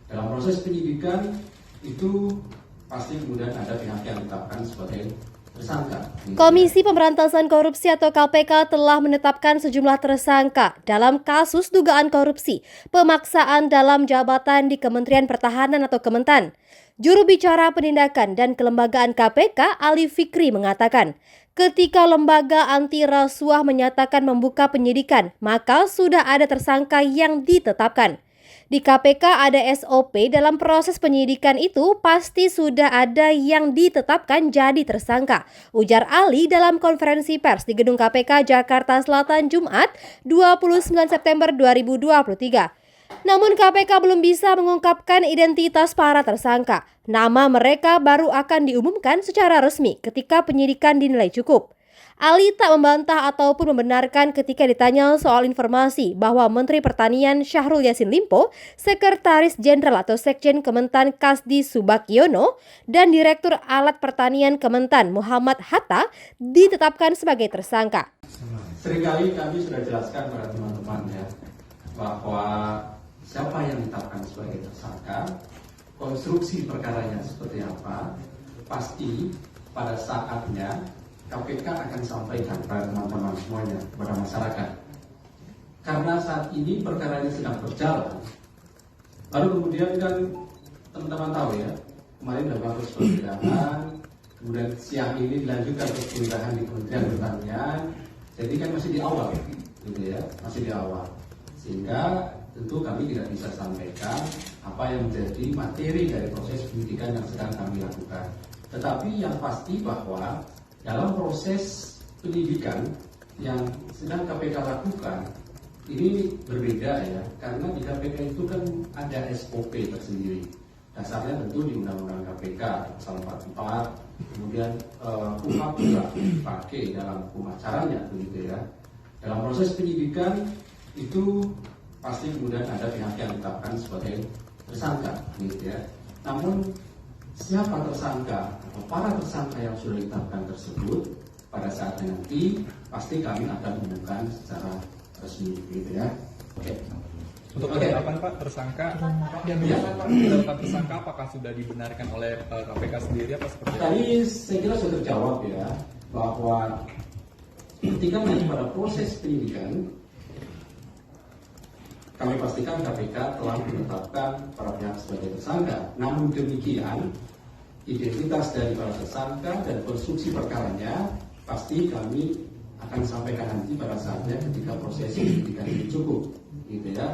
Dalam proses penyidikan itu pasti kemudian ada pihak yang ditetapkan sebagai tersangka. Komisi Pemberantasan Korupsi atau KPK telah menetapkan sejumlah tersangka dalam kasus dugaan korupsi pemaksaan dalam jabatan di Kementerian Pertahanan atau Kementan. Juru bicara penindakan dan kelembagaan KPK Ali Fikri mengatakan, ketika lembaga anti rasuah menyatakan membuka penyidikan, maka sudah ada tersangka yang ditetapkan. Di KPK ada SOP dalam proses penyidikan itu pasti sudah ada yang ditetapkan jadi tersangka, ujar Ali dalam konferensi pers di Gedung KPK Jakarta Selatan Jumat 29 September 2023. Namun KPK belum bisa mengungkapkan identitas para tersangka. Nama mereka baru akan diumumkan secara resmi ketika penyidikan dinilai cukup. Ali tak membantah ataupun membenarkan ketika ditanya soal informasi bahwa Menteri Pertanian Syahrul Yassin Limpo, Sekretaris Jenderal atau Sekjen Kementan Kasdi Subagiono, dan Direktur Alat Pertanian Kementan Muhammad Hatta ditetapkan sebagai tersangka. Seringkali kami sudah jelaskan pada teman-teman ya, bahwa siapa yang ditetapkan sebagai tersangka, konstruksi perkaranya seperti apa, pasti pada saatnya KPK akan sampaikan pada teman-teman semuanya, kepada masyarakat. Karena saat ini perkaranya sedang berjalan, lalu kemudian kan teman-teman tahu ya, kemarin dalam proses penggeledahan, kemudian siang ini dilanjutkan ke penggeledahan di Kementerian Pertanian, jadi kan masih di awal, gitu ya, masih di awal. Sehingga tentu kami tidak bisa sampaikan apa yang menjadi materi dari proses penyidikan yang sedang kami lakukan. Tetapi yang pasti bahwa dalam proses penyidikan yang sedang KPK lakukan, ini berbeda ya, karena di KPK itu kan ada SOP tersendiri. Dasarnya tentu di Undang-Undang KPK pasal 44, kemudian KUHP juga dipakai dalam hukum acaranya, begitu ya. Dalam proses penyidikan itu pasti kemudian ada pihak yang ditetapkan sebagai tersangka, gitu ya. Namun siapa tersangka atau para tersangka yang sudah ditetapkan tersebut pada saatnya nanti pasti kami akan umumkan secara resmi, gitu ya. Oke. Untuk penetapan Pak tersangka, penetapan tersangka apakah sudah dibenarkan oleh KPK sendiri apa seperti apa? Tadi saya kira sudah terjawab ya, bahwa ketika nanti pada proses penyidikan, kami pastikan KPK telah menetapkan para pihak sebagai tersangka. Namun demikian, identitas dari para tersangka dan konstruksi perkaranya pasti kami akan sampaikan nanti pada saatnya ketika proses penyidikan ini cukup, gitu ya.